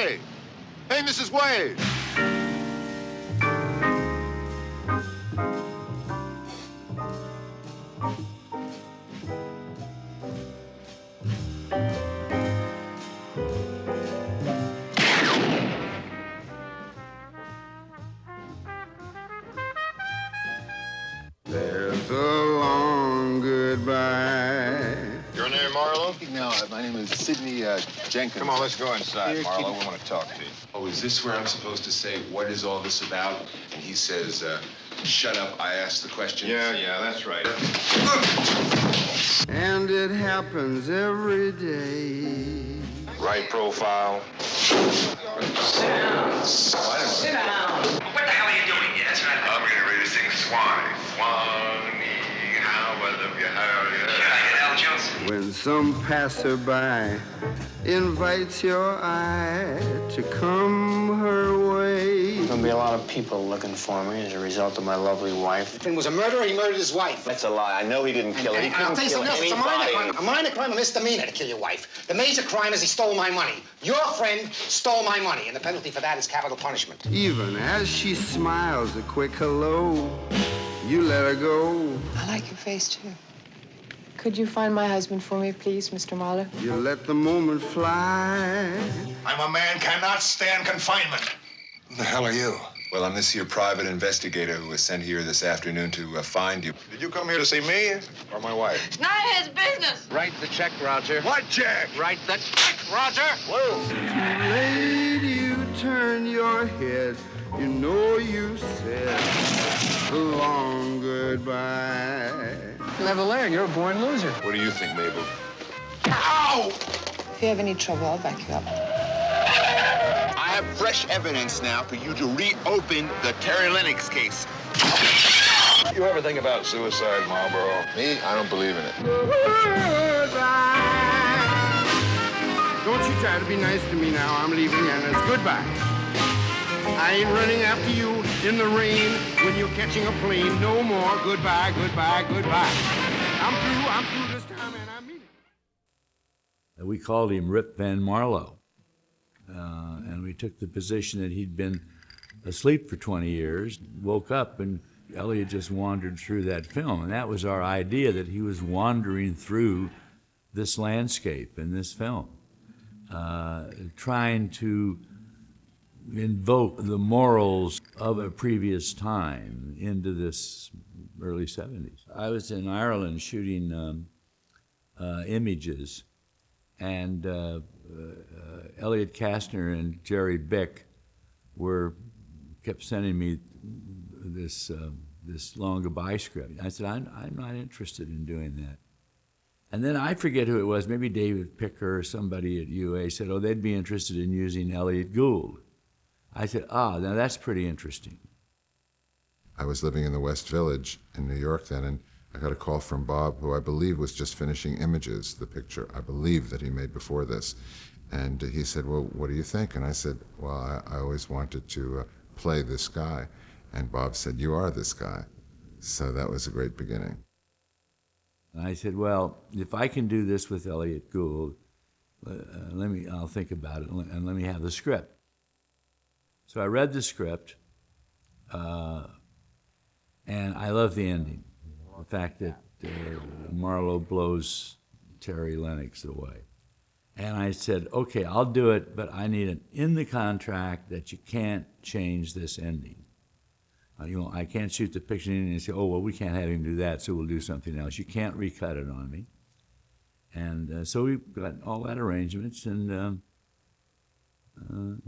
Hey! Hey, Mrs. Wade! There's a long goodbye. Your name, Marlowe? No, my name is Sidney Jenkins. Come on, let's go inside, Marlowe. We want to talk to you. Oh, is this where I'm supposed to say, what is all this about? And he says, shut up, I asked the question. Yeah, that's right. And it happens every day. Right profile. Sit down. Sit down. What the hell are you doing here? That's what I'm going to read this thing, Swanee. Swanee, how I love you, how you... Should I get Al Jolson? When some passerby invites your eye to come her way. There'll be a lot of people looking for me as a result of my lovely wife. If it was a murderer, he murdered his wife. That's a lie. I know he didn't kill her. He couldn't kill It's a minor crime. A minor crime, a misdemeanor to kill your wife. The major crime is he stole my money. Your friend stole my money, and the penalty for that is capital punishment. Even as she smiles a quick hello, you let her go. I like your face, too. Could you find my husband for me, please, Mr. Marlowe? You let the moment fly. I'm a man cannot stand confinement. Who the hell are you? Well, I'm this here private investigator who was sent here this afternoon to find you. Did you come here to see me or my wife? It's none of his business. Write the check, Roger. What check? Write the check, Roger. Whoa. Too late, you turn your head. You know you said a long goodbye. You never learn. You're a born loser. What do you think, Mabel? Ow! If you have any trouble, I'll back you up. I have fresh evidence now for you to reopen the Terry Lennox case. You ever think about suicide, Marlboro? Me? I don't believe in it. Goodbye. Don't you try to be nice to me now. I'm leaving, and it's goodbye. I ain't running after you in the rain when you're catching a plane. No more. Goodbye, goodbye, goodbye. I'm through this time, and I mean it. We called him Rip Van Marlowe. And we took the position that he'd been asleep for 20 years, woke up, and Elliott just wandered through that film. And that was our idea, that he was wandering through this landscape in this film, trying to invoke the morals of a previous time into this early 70s. I was in Ireland shooting images, and Elliott Kastner and Jerry Bick kept sending me this long goodbye script. I said, I'm not interested in doing that. And then I forget who it was, maybe David Picker or somebody at UA said, oh, they'd be interested in using Elliott Gould. I said, now that's pretty interesting. I was living in the West Village in New York then, and I got a call from Bob, who I believe was just finishing Images, the picture I believe that he made before this. And he said, well, what do you think? And I said, well, I always wanted to play this guy. And Bob said, you are this guy. So that was a great beginning. And I said, well, if I can do this with Elliott Gould, I'll think about it, and let me have the script. So I read the script, and I love the ending. The fact that Marlowe blows Terry Lennox away. And I said, okay, I'll do it, but I need it in the contract that you can't change this ending. I can't shoot the picture and say, oh, well, we can't have him do that, so we'll do something else. You can't recut it on me. And so we got all that arrangements, and then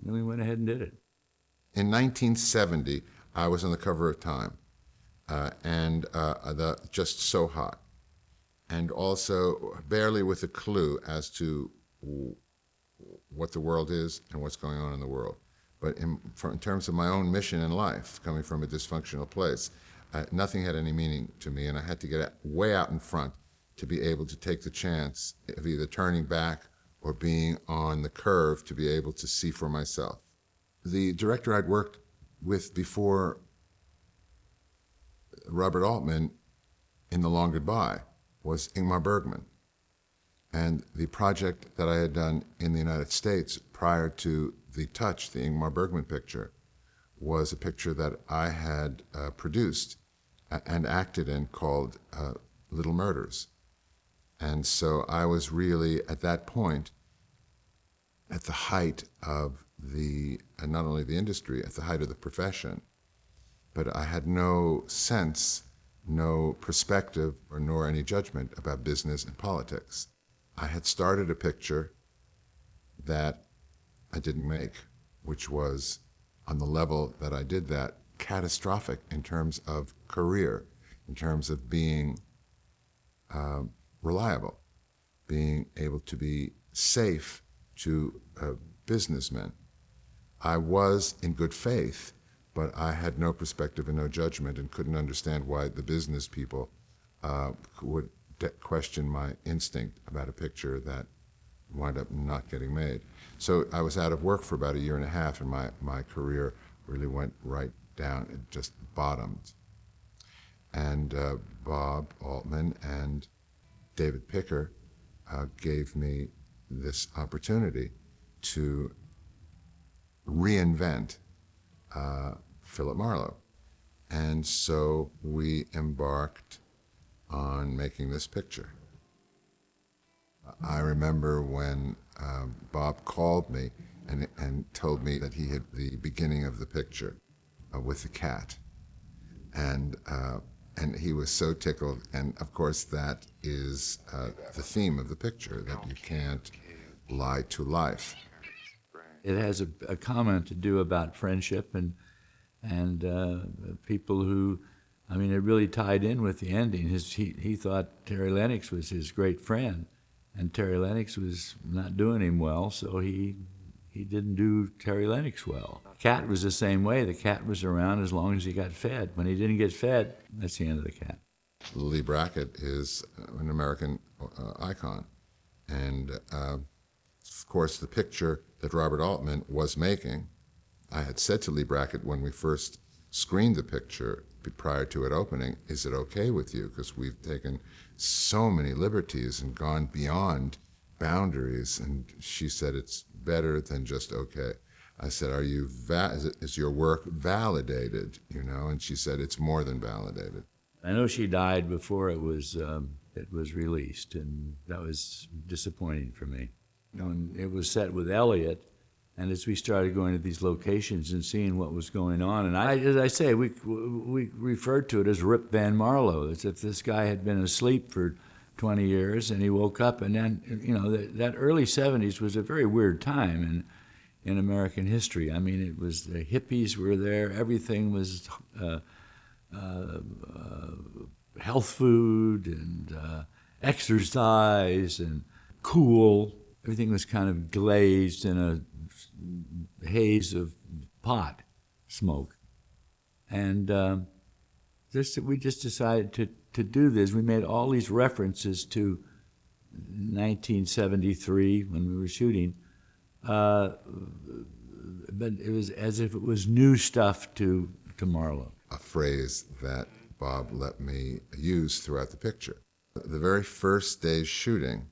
we went ahead and did it. In 1970, I was on the cover of Time, and the Just So Hot, and also barely with a clue as to what the world is and what's going on in the world. But in terms of my own mission in life, coming from a dysfunctional place, nothing had any meaning to me, and I had to get way out in front to be able to take the chance of either turning back or being on the curve to be able to see for myself. The director I'd worked with before Robert Altman in The Long Goodbye was Ingmar Bergman. And the project that I had done in the United States prior to The Touch, the Ingmar Bergman picture, was a picture that I had produced and acted in called Little Murders. And so I was really, at that point, at the height of not only the industry, at the height of the profession, but I had no sense, no perspective, nor any judgment about business and politics. I had started a picture that I didn't make, which was, on the level that I did that, catastrophic in terms of career, in terms of being reliable, being able to be safe to businessmen. I was in good faith, but I had no perspective and no judgment and couldn't understand why the business people would question my instinct about a picture that wound up not getting made. So I was out of work for about a year and a half, and my career really went right down. It just bottomed. And Bob Altman and David Picker gave me this opportunity to reinvent Philip Marlowe. And so we embarked on making this picture. I remember when Bob called me and told me that he had the beginning of the picture with the cat. And he was so tickled. And of course, that is the theme of the picture, that you can't lie to life. It has a comment to do about friendship and people who, I mean, it really tied in with the ending. He thought Terry Lennox was his great friend, and Terry Lennox was not doing him well, so he didn't do Terry Lennox well. Cat was the same way. The cat was around as long as he got fed. When he didn't get fed, that's the end of the cat. Leigh Brackett is an American icon, and of course the picture that Robert Altman was making, I had said to Leigh Brackett when we first screened the picture prior to it opening, is it okay with you? Because we've taken so many liberties and gone beyond boundaries. And she said, it's better than just okay. I said, is your work validated? You know, and she said, it's more than validated. I know she died before it was released, and that was disappointing for me. When it was set with Elliott, and as we started going to these locations and seeing what was going on, and as I say, we referred to it as Rip Van Marlowe, as if this guy had been asleep for 20 years and he woke up. And then, you know, that early 70s was a very weird time in American history. I mean, it was, the hippies were there, everything was health food and exercise and cool. Everything was kind of glazed in a haze of pot smoke. And we just decided to do this. We made all these references to 1973 when we were shooting, but it was as if it was new stuff to Marlowe. A phrase that Bob let me use throughout the picture. The very first day's shooting,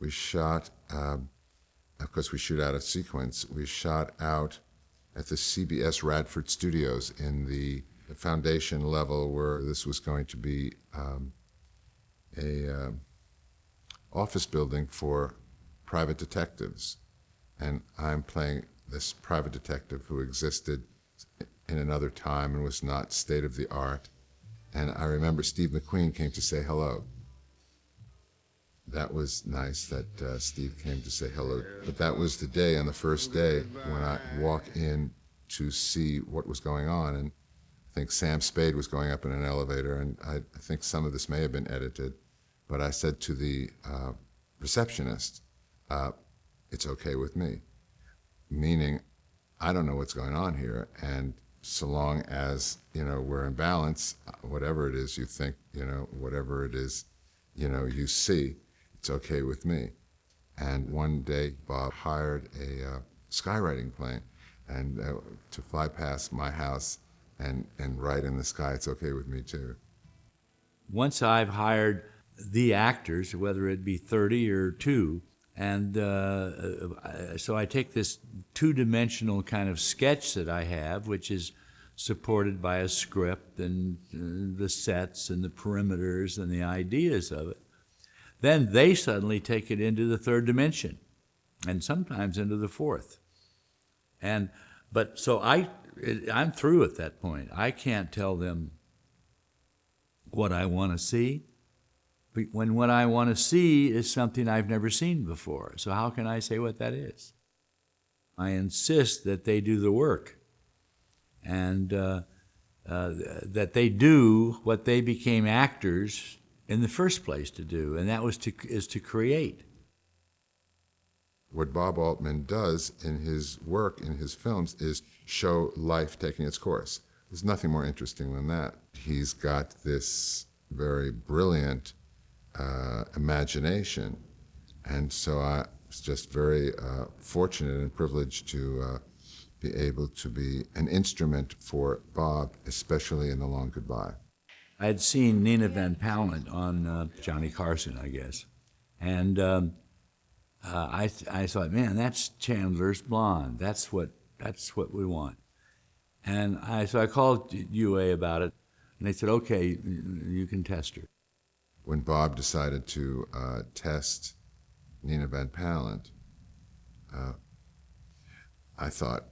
we shot, of course we shoot out of sequence, we shot out at the CBS Radford Studios in the foundation level where this was going to be a office building for private detectives. And I'm playing this private detective who existed in another time and was not state-of-the-art. And I remember Steve McQueen came to say hello. That was nice that Steve came to say hello. But that was the day, on the first day, when I walked in to see what was going on. And I think Sam Spade was going up in an elevator, and I think some of this may have been edited. But I said to the receptionist, it's okay with me. Meaning, I don't know what's going on here, and so long as, you know, we're in balance, whatever it is you think, you know, whatever it is, you know, you see, it's okay with me. And one day, Bob hired a skywriting plane and to fly past my house and write in the sky, it's okay with me too. Once I've hired the actors, whether it be 30 or 2. And so I take this two-dimensional kind of sketch that I have, which is supported by a script and the sets and the perimeters and the ideas of it. Then they suddenly take it into the third dimension, and sometimes into the fourth. But so I'm through at that point. I can't tell them what I want to see, when what I want to see is something I've never seen before. So how can I say what that is? I insist that they do the work, and that they do what they became actors in the first place to do, and that is to create. What Bob Altman does in his work, in his films, is show life taking its course. There's nothing more interesting than that. He's got this very brilliant imagination, and so I was just very fortunate and privileged to be able to be an instrument for Bob, especially in The Long Goodbye. I had seen Nina Van Pallandt on Johnny Carson, I guess, and I thought, man, that's Chandler's blonde. That's what we want. And so I called UA about it, and they said, okay, you can test her. When Bob decided to test Nina Van Pallandt, I thought,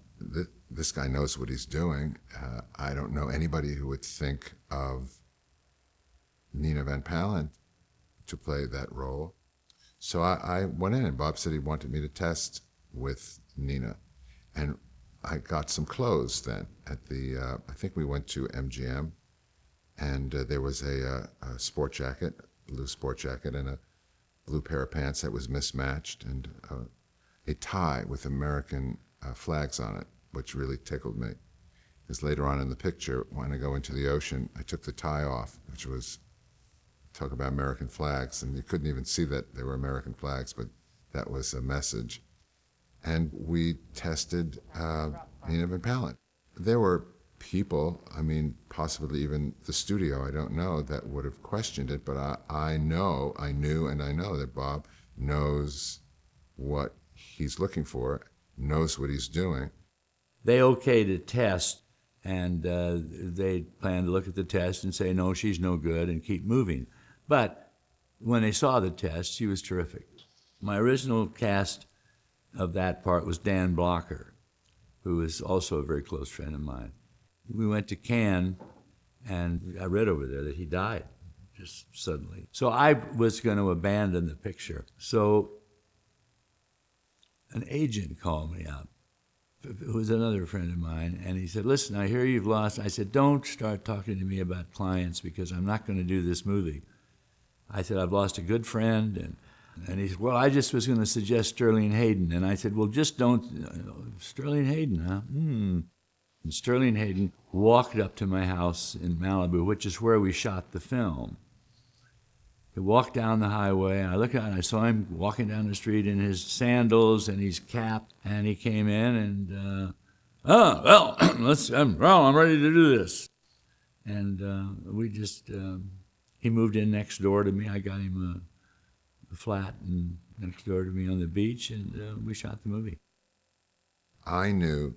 this guy knows what he's doing. I don't know anybody who would think of Nina Van Pallandt to play that role. So I went in, and Bob said he wanted me to test with Nina. And I got some clothes then at the, I think we went to MGM, and there was a sport jacket, blue sport jacket, and a blue pair of pants that was mismatched, and a tie with American flags on it, which really tickled me. Because later on in the picture, when I go into the ocean, I took the tie off, which was, talk about American flags, and you couldn't even see that they were American flags, but that was a message. And we tested Nina Van Pallandt. There were people, I mean, possibly even the studio, I don't know, that would have questioned it, but I knew that Bob knows what he's looking for, knows what he's doing. They okayed a test, and they planned to look at the test and say, no, she's no good, and keep moving. But when they saw the test, she was terrific. My original cast of that part was Dan Blocker, who was also a very close friend of mine. We went to Cannes, and I read over there that he died just suddenly. So I was going to abandon the picture. So an agent called me up, who was another friend of mine, and he said, listen, I hear you've lost. I said, don't start talking to me about clients, because I'm not going to do this movie. I said, I've lost a good friend, and he said, well, I just was going to suggest Sterling Hayden. And I said, well, just don't, Sterling Hayden, huh? And Sterling Hayden walked up to my house in Malibu, which is where we shot the film. He walked down the highway, and I looked out, and I saw him walking down the street in his sandals and his cap, and he came in, and, I'm ready to do this. And we just, he moved in next door to me. I got him a flat and next door to me on the beach, and we shot the movie. I knew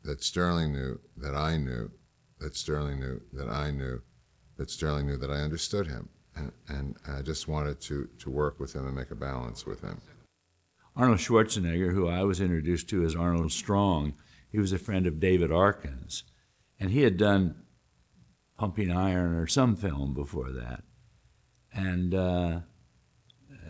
that Sterling knew that I knew that Sterling knew that I knew that Sterling knew that I understood him. And I just wanted to work with him and make a balance with him. Arnold Schwarzenegger, who I was introduced to as Arnold Strong, he was a friend of David Arkin's, and he had done Pumping Iron or some film before that. And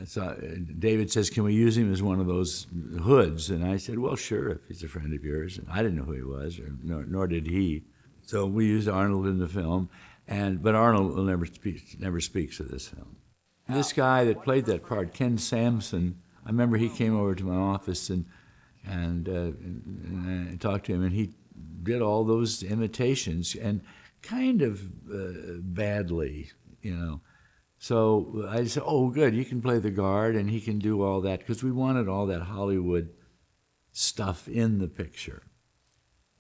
so David says, can we use him as one of those hoods? And I said, well, sure, if he's a friend of yours. And I didn't know who he was, nor did he. So we used Arnold in the film. But Arnold will never speaks of this film. This guy that played that part, Ken Sampson, I remember he came over to my office and I talked to him, and he did all those imitations, and kind of badly, you know. So I said, oh, good, you can play the guard, and he can do all that, because we wanted all that Hollywood stuff in the picture.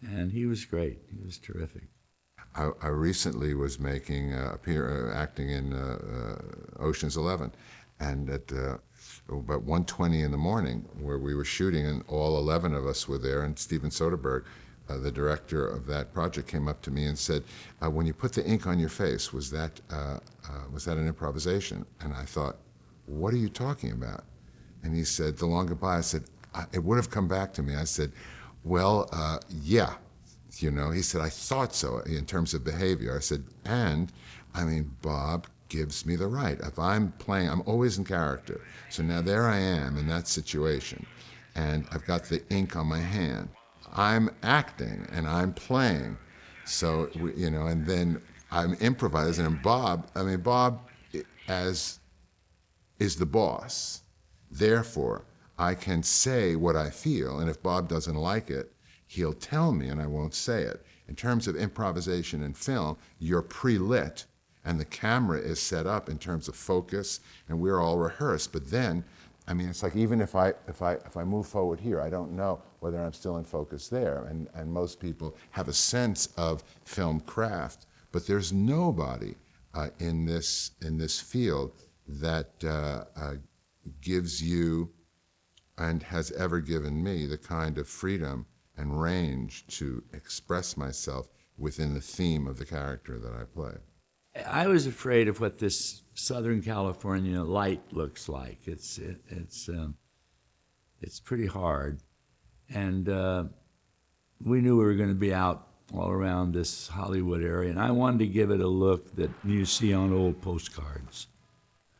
And he was great. He was terrific. I recently was acting in Ocean's 11, and at about 1:20 in the morning, where we were shooting, and all 11 of us were there, and Steven Soderbergh, the director of that project, came up to me and said, "When you put the ink on your face, was that an improvisation?" And I thought, "What are you talking about?" And he said, "The Long Goodbye." I said, "It would have come back to me." I said, "Well, yeah." He said, "I thought so in terms of behavior." I said, Bob gives me the right. If I'm playing, I'm always in character. So now there I am in that situation, and I've got the ink on my hand. I'm acting and I'm playing. So, and then I'm improvising, and Bob is the boss. Therefore, I can say what I feel, and if Bob doesn't like it, he'll tell me and I won't say it. In terms of improvisation in film, you're pre-lit and the camera is set up in terms of focus, and we're all rehearsed. But then, it's like even if I move forward here, I don't know whether I'm still in focus there. And most people have a sense of film craft, but there's nobody in this field that gives you and has ever given me the kind of freedom and range to express myself within the theme of the character that I play. I was afraid of what this Southern California light looks like. It's pretty hard, and we knew we were going to be out all around this Hollywood area, and I wanted to give it a look that you see on old postcards.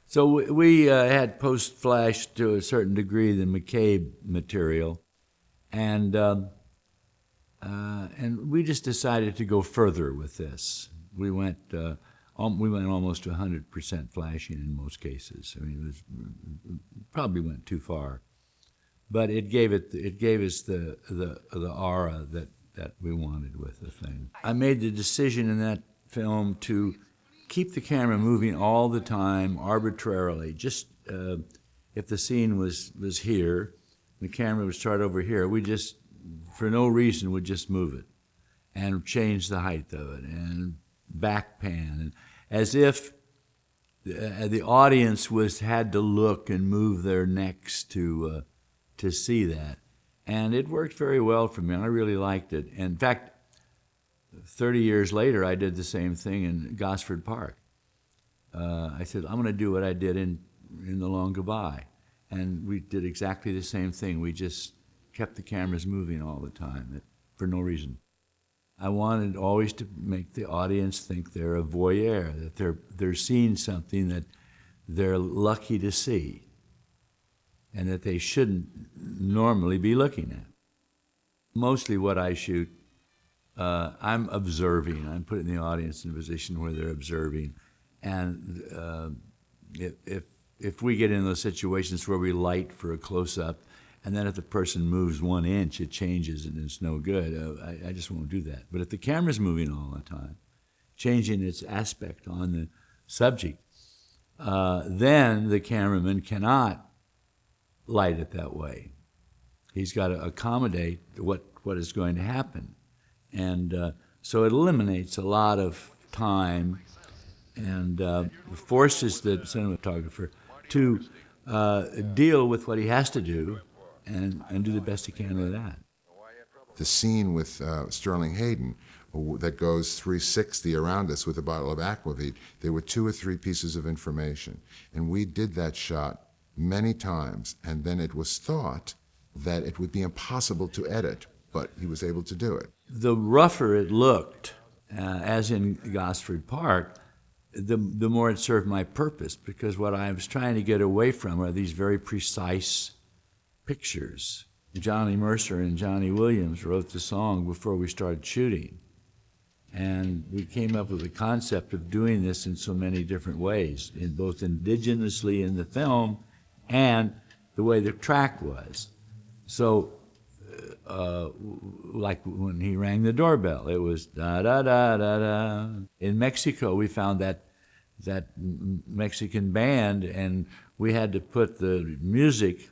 So we had post-flashed to a certain degree the McCabe material, and we just decided to go further with this. We went almost to 100% flashing in most cases. It probably went too far, but it gave us the aura that we wanted with the thing. I made the decision in that film to keep the camera moving all the time arbitrarily. Just if the scene was here, the camera would start over here. We just, for no reason, would just move it and change the height of it and back pan, and as if the audience had to look and move their necks to see that. And it worked very well for me. I really liked it. And in fact, 30 years later, I did the same thing in Gosford Park. I said, I'm going to do what I did in The Long Goodbye. And we did exactly the same thing. We just kept the cameras moving all the time for no reason. I wanted always to make the audience think they're a voyeur, that they're seeing something that they're lucky to see and that they shouldn't normally be looking at. Mostly what I shoot, I'm observing. I'm putting the audience in a position where they're observing. And if we get in those situations where we light for a close-up, and then if the person moves 1 inch, it changes and it's no good, I just won't do that. But if the camera's moving all the time, changing its aspect on the subject, then the cameraman cannot light it that way. He's got to accommodate what is going to happen. And so it eliminates a lot of time and forces the cinematographer to deal with what he has to do and do the best he can with that. The scene with Sterling Hayden that goes 360 around us with a bottle of aquavit, there were 2 or 3 pieces of information. And we did that shot many times, and then it was thought that it would be impossible to edit, but he was able to do it. The rougher it looked, as in Gosford Park, the more it served my purpose, because what I was trying to get away from are these very precise pictures. Johnny Mercer and Johnny Williams wrote the song before we started shooting. And we came up with the concept of doing this in so many different ways, in both indigenously in the film and the way the track was. So, like when he rang the doorbell, it was da-da-da-da-da. In Mexico, we found that Mexican band, and we had to put the music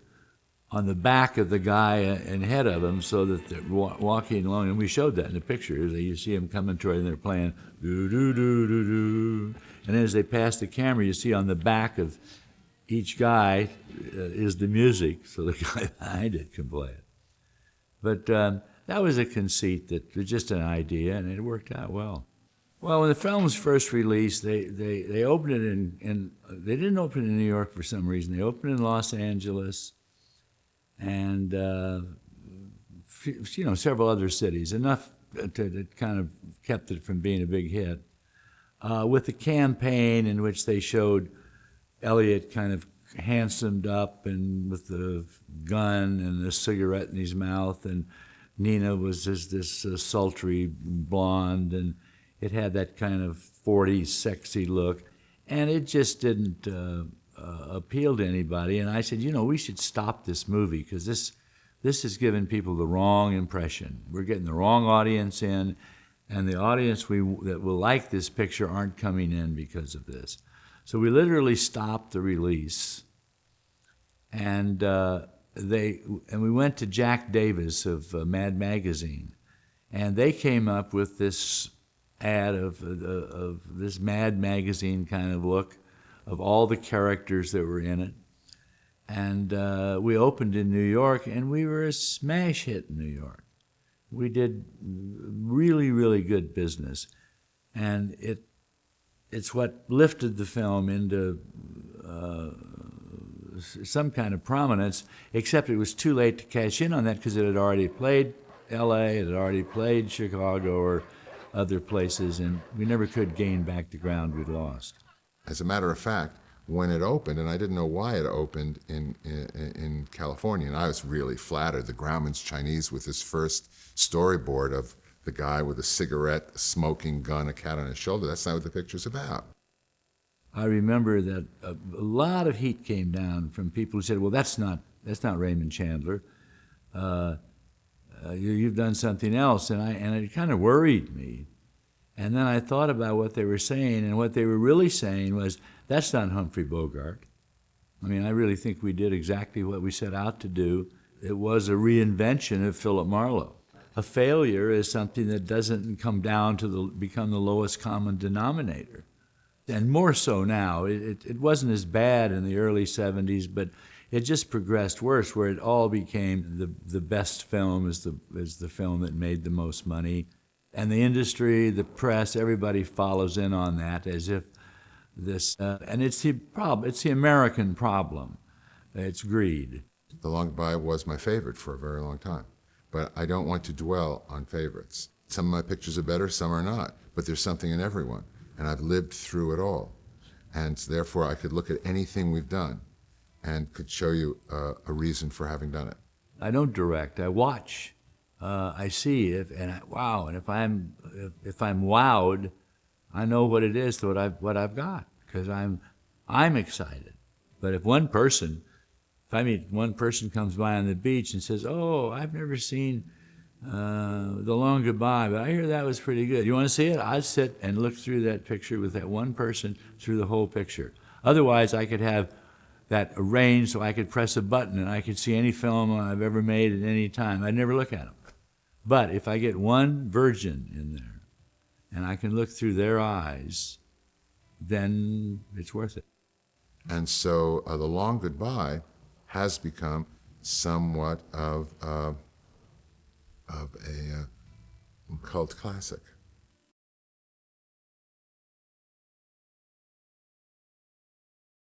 on the back of the guy and head of him, so that they're walking along, and we showed that in the pictures. You see them coming toward, and they're playing do do do do do, and as they pass the camera, you see on the back of each guy is the music, so the guy behind it can play it. But that was a conceit that was just an idea, and it worked out well. Well, when the film was first released, they opened it in they didn't open it in New York for some reason. They opened it in Los Angeles, and several other cities, enough to kind of kept it from being a big hit. With a campaign in which they showed Elliott kind of handsomed up and with the gun and the cigarette in his mouth, and Nina was just this sultry blonde, and it had that kind of 40s sexy look, and it just didn't appeal to anybody. And I said, we should stop this movie, because this is giving people the wrong impression. We're getting the wrong audience in, and the audience that will like this picture aren't coming in because of this. So we literally stopped the release, and we went to Jack Davis of Mad Magazine, and they came up with this ad of this Mad Magazine kind of look of all the characters that were in it. And we opened in New York, and we were a smash hit in New York. We did really, really good business, and it's what lifted the film into some kind of prominence, except it was too late to cash in on that, because it had already played L.A., it had already played Chicago or other places, and we never could gain back the ground we'd lost. As a matter of fact, when it opened, and I didn't know why it opened in California, and I was really flattered. The Grauman's Chinese with his first storyboard of the guy with a cigarette, a smoking gun, a cat on his shoulder. That's not what the picture's about. I remember that a lot of heat came down from people who said, well, that's not Raymond Chandler. You've done something else, and it kind of worried me. And then I thought about what they were saying, and what they were really saying was, that's not Humphrey Bogart. I mean, I really think we did exactly what we set out to do. It was a reinvention of Philip Marlowe. A failure is something that doesn't come down to become the lowest common denominator. And more so now. It wasn't as bad in the early 70s, but it just progressed worse, where it all became the best film is the film that made the most money. And the industry, the press, everybody follows in on that as if this, and it's the American problem. It's greed. The Long Goodbye was my favorite for a very long time, but I don't want to dwell on favorites. Some of my pictures are better, some are not, but there's something in everyone, and I've lived through it all. And therefore I could look at anything we've done and could show you a reason for having done it. I don't direct, I watch. I see it, and if I'm wowed, I know what it is to what I've got, because I'm excited. But if I meet one person comes by on the beach and says, "Oh, I've never seen The Long Goodbye, but I hear that was pretty good. You want to see it?" I'd sit and look through that picture with that one person through the whole picture. Otherwise, I could have that arranged so I could press a button and I could see any film I've ever made at any time. I'd never look at them. But if I get one virgin in there and I can look through their eyes, then it's worth it. And so The Long Goodbye has become somewhat of a cult classic.